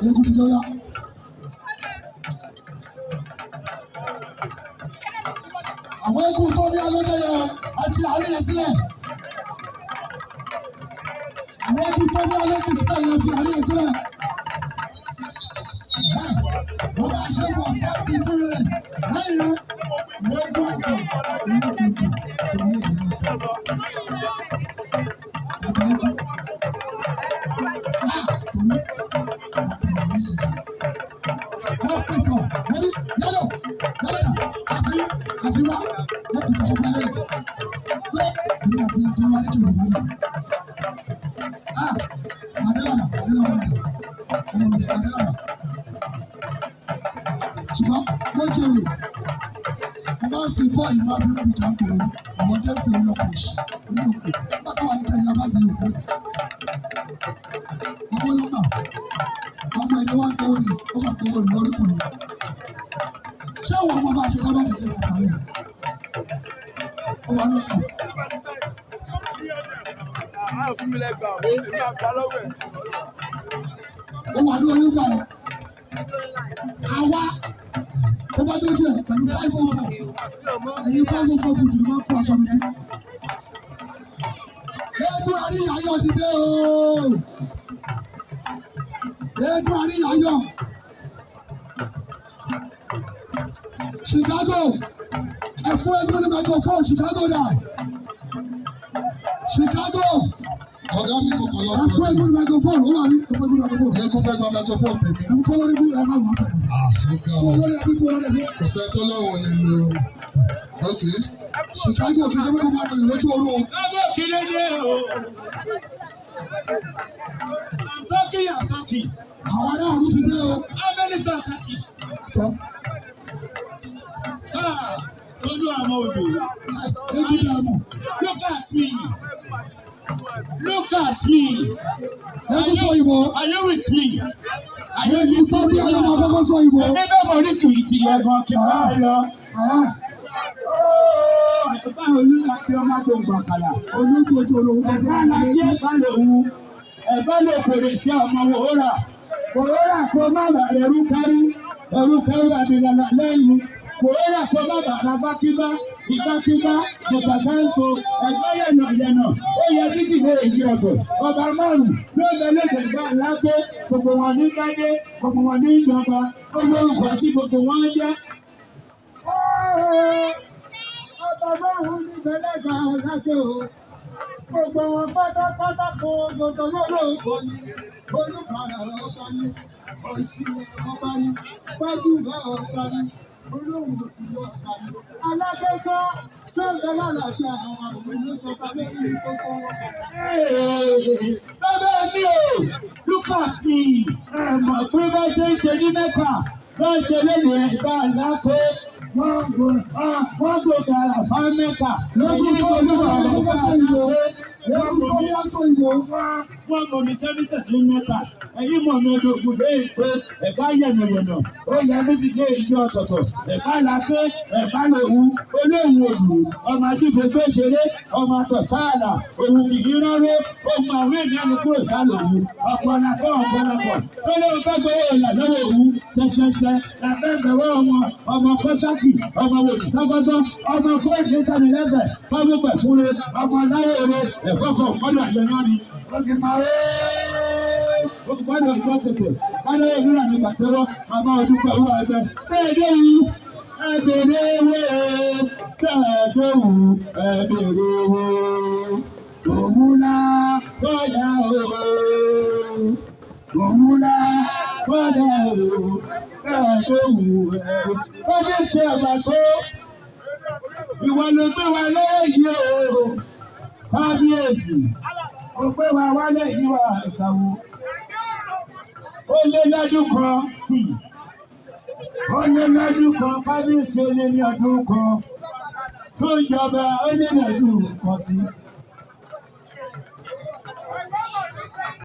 Eégún ti jọyà. Àwọn eégún tó ní alódéyẹ àti àárín yẹn sílẹ̀. Àwọn eégún tó ní alódéyẹ sílẹ̀ yẹn fi àárín yẹn sílẹ̀. Wọ́n máa ṣe fún ọ̀pọ̀ 2 minutes. Lẹ́yìn rẹ̀, wọ́n gbọ́ àgbẹ̀ ìlú òkùnkùn ìlú òkùnkùn. Ṣùgbọ́n wọ́n jèrè wọ́n máa ń fi bọ́ọ̀lù máa fi rúbi jà ń pèrè ọmọdé sì ń lọ́kùn ní òkú nígbà tó wà ní kẹyìn abájú yìí sílẹ̀. Ọmọ nọ́mbà ọmọ ẹni wá ń gbowó ni ó kà gbowó ni lórí kùn ní. Ṣé àwọn ọmọ bá ṣe dábàá nìyẹn nípa parí ẹ̀? Ọmọ náà kàn. Ó wà ní oyún gbà ẹ̀. Àwa tó bá dójú ẹ̀ pẹ̀lú 504 ẹ̀yin 504 bùtù ni wọ́n kó aṣọ mi sí. Eégún Àríyáyọ̀ dìde ooo. Eégún Àríyáyọ̀. Chicago ẹ fún eégún ní microphone Chicago dà. Chicago. Ọ̀gá mi kò kàn lọ. Ẹ fún eégún ní microphone ó wà ní ẹ fún eégún ní microphone. Eégún fẹ́ gba microphone tèmi. Ẹ fún olórí bí ẹ má wà fẹ́. Fún olórí ẹbí fún olórí ẹbí. Kò sẹ́ tó lọ́wọ́ lè lo. Ok. Chicago kì í ṣe pé kó máa bẹ̀rẹ̀ lójú orú o. Kábọ̀ kí ló dé o? I'm talking. Àwọn ará ọ̀run ti dé o. How many talkati? Tọ́. Tolú àwọn odò. Eégún dààmú. Look at me. Look at me. Eégún sọ ìbò. Are you with me? Eégún tó ní ọlọ́mọ akọ́kọ́ sọ ìbò. Ẹgbẹ́ bá mọ̀ ní kìí ti yẹ gan kí ọ̀rá lọ. Báwo ló la fi ọmọ tó gbàkàlà? Olúkúojú olówó tó Ẹ̀bá la kí ẹ̀bá lè wu. Ẹ̀bá lè fèrè sí ọmọ wòórà. Wòórà kó má bà ẹrú kárí. Ẹrú kárí àbílàlà lẹ́nu. Wòórà kó má bà lábákíbá. Ìbákíbá bàbá káńsó. Ẹ̀gbẹ́ yẹ̀nà. Ó yẹ títí lé èyí ọ̀dọ̀. Ọba márùn-ún ló bẹ lẹ́gbẹ̀ẹ́ gbà lágbé. Gbogbo wọn ní Kádé. Gbogbo wọn ní ìjọba. Ó lórúkọ tí gbogbo wọn ń jẹ́. ọba márùn-ún níbẹ̀ lẹ́gbàá lájọ o. Gbogbo wọn pátápátá kó gbogbo lọ́lọ́ọ̀kọ́ ni. Olùkàrà ọba ni. Òṣìṣẹ́ ọba ni. Gbájúmọ̀ ọba ni. Olóhùn ìlú ọba ni. Alákẹ́kọ̀ọ́ tó ń bẹ lálàáfíà àwọn àwọn olùkọ́ta lórí gbogbo wọn. Bàbá mi ò look at me. Ẹ mọ̀ pé bá ṣe ń ṣe ní Mẹ́kà bá ṣe lẹ́nu ẹ̀gbá lápé wọ́n gbò gàrà fún Mẹ́kà. Lọ́dún tó ń bọ̀ ọ̀gá ìlú. Wọ́n mọ̀ mi sẹ́fíṣẹ̀ sí Mẹ́kà. Ẹ̀yin mọ̀ mi ológun dé ìpè ẹ̀ka yẹ̀nàyẹ̀nà. Ó yẹ mí ti dé ìlú ọ̀tọ̀ọ̀tọ̀. Ẹ̀ka làáké, ẹ̀ka lòwú, olóhùn òdù, ọmọ àdìbò tó ṣeré, ọmọ àtọ̀ sáàlà, òun kìkì rárá, ohun àwọn ènìyàn kúrò sálòwú, ọ̀pọ̀lọpọ̀. Ó lóun fẹ́ gbowó ìlà lọ́wọ́ òwú, ṣẹṣẹṣẹ, làbẹ́ ìbẹ̀wọ̀ ọmọ kọ́sákì, ọmọ wòlùságbọ́tọ́, ọmọ fúrẹ́ẹ̀dì sánilẹ́sẹ̀, fọ́ọ̀mù pẹ̀fúre, ọmọ láyèrè, ẹ̀fọ́ kan kọ́dọ̀ àjẹmọ́ ni. Ó ti máa gbọ́dọ̀ ìjọ tètè kálọ̀ ìrírà ní bàtẹ́rọ̀ àmọ́ ọdún pẹ̀lú ẹgbẹ́. Bẹ́ẹ̀ dé wù ẹ̀bẹ̀rẹ̀ ewé bẹ́ẹ̀ dé wù ẹ̀bẹ̀rẹ̀ ewé òmùlá kọ́dà òmùlá kọ́dà bẹ́ẹ̀ dé wù ẹ̀. Ó ní ṣe àgbà tó ìwọ ló gbé wa lẹ́yìn o kábíyèsí ó gbé wa wálé ìwà ìsàwò. Ó lé lọ́dún kan kábíyèsí ó lé ní ọdún kan tó ń jọba ó lé lọ́dún kan sí.